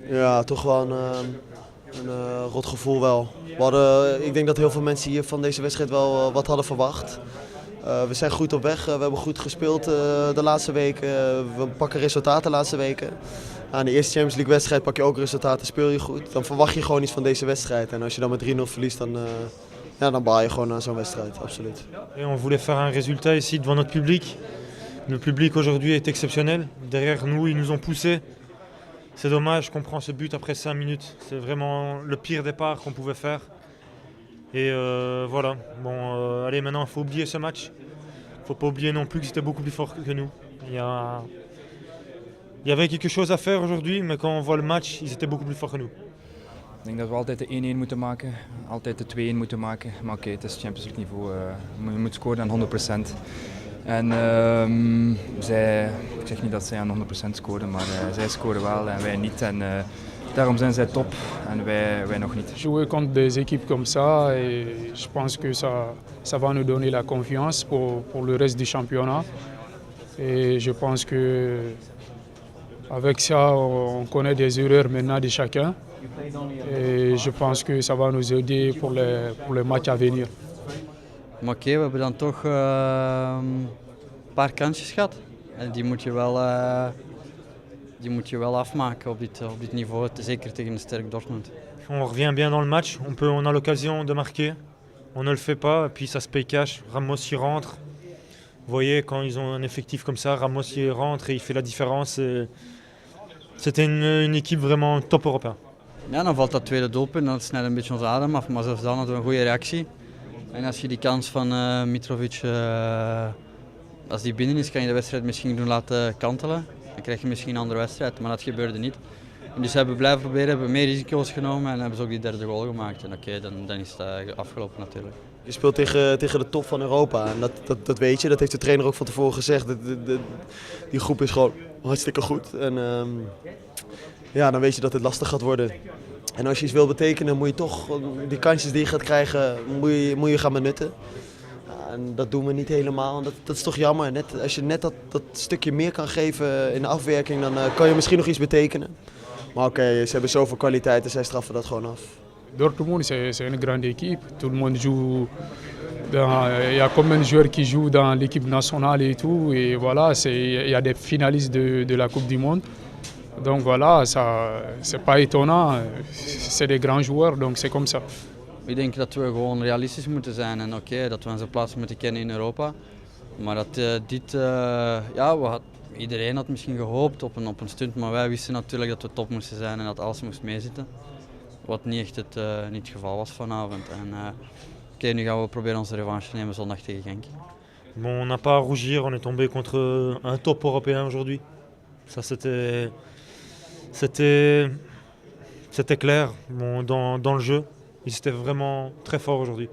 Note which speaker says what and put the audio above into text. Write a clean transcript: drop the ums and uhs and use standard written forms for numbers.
Speaker 1: Ja, toch wel een rot gevoel wel. Ik denk dat heel veel mensen hier van deze wedstrijd wel wat hadden verwacht. We zijn goed op weg, we hebben goed gespeeld de laatste weken. We pakken resultaten de laatste weken. Aan de eerste Champions League wedstrijd pak je ook resultaten, speel je goed. Dan verwacht je gewoon iets van deze wedstrijd. En als je dan met 3-0 verliest, dan baal je gewoon aan zo'n wedstrijd, absoluut.
Speaker 2: Et on voulait faire un résultat ici devant notre public. Le public aujourd'hui est exceptionnel. Derrière nous, ils nous ont poussés. C'est dommage qu'on prend ce but après 5 minutes. C'est vraiment le pire départ qu'on pouvait faire. Et voilà. Bon, allez, maintenant, il faut oublier ce match. Il ne faut pas oublier non plus que c'était beaucoup plus fort que nous. Il y avait quelque chose à faire aujourd'hui, mais quand on voit le match, ils étaient beaucoup plus forts que nous.
Speaker 3: Ik denk dat we altijd de 1-1 moeten maken, altijd de 2-1 moeten maken. Maar oké, het is Champions League niveau. Je moet scoren aan 100%. En ik zeg niet dat zij aan 100% scoren, maar zij scoren wel en wij niet. En daarom zijn zij top en wij nog niet.
Speaker 4: Jouer contre des équipes comme ça, et je pense que ça va nous donner la confiance pour le reste du championnat. Et je pense que avec ça, on connaît des erreurs maintenant de chacun. Et je pense que ça va nous aider pour les matchs à venir.
Speaker 5: Maar oké, we hebben dan toch een paar kansjes gehad. En die moet je wel afmaken op dit niveau, zeker tegen een sterk Dortmund.
Speaker 2: On revient bien dans le match, on a l'occasion de marquer, on ne le fait pas, et puis ça se paye cash. Ramos y rentre. Vous voyez, quand ils ont un effectif comme ça, Ramos y rentre et il fait la différence. C'était une équipe vraiment top européen.
Speaker 5: Ja, dan valt dat tweede doelpunt, dan snijdt een beetje onze adem af, maar zelfs dan hadden we een goede reactie. En als je die kans van Mitrovic, als die binnen is, kan je de wedstrijd misschien doen laten kantelen. Dan krijg je misschien een andere wedstrijd, maar dat gebeurde niet. En dus hebben we blijven proberen, hebben meer risico's genomen en hebben ze ook die derde goal gemaakt. En oké, dan is het afgelopen natuurlijk.
Speaker 1: Je speelt tegen de top van Europa en dat weet je, dat heeft de trainer ook van tevoren gezegd. Die groep is gewoon hartstikke goed en dan weet je dat het lastig gaat worden. En als je iets wil betekenen, moet je toch die kansjes die je gaat krijgen, moet je gaan benutten. Ja, en dat doen we niet helemaal. Dat is toch jammer. Als je net dat stukje meer kan geven in de afwerking, dan kan je misschien nog iets betekenen. Maar oké, ze hebben zoveel kwaliteit en zij straffen dat gewoon af.
Speaker 4: Dortmund, c'est une grande équipe. Tout le monde joue. Il y a combien de joueurs qui jouent dans l'équipe nationale et tout. Et voilà, il y a des finalistes de la Coupe du Monde. Donc voilà, c'est pas étonnant. C'est des grands joueurs, donc c'est comme ça.
Speaker 5: Ik denk dat we gewoon realistisch moeten zijn en oké, dat we onze plaats moeten kennen in Europa. Maar dat iedereen had misschien gehoopt op een stunt, maar wij wisten natuurlijk dat we top moesten zijn en dat alles moest meezitten. Wat niet echt niet het geval was vanavond. En nu gaan we proberen onze revanche te nemen zondag tegen Genk.
Speaker 2: Bon, on n'a pas à rougir, on est tombé contre un top européen aujourd'hui. Ça c'était clair dans le jeu. Ils étaient vraiment très forts aujourd'hui.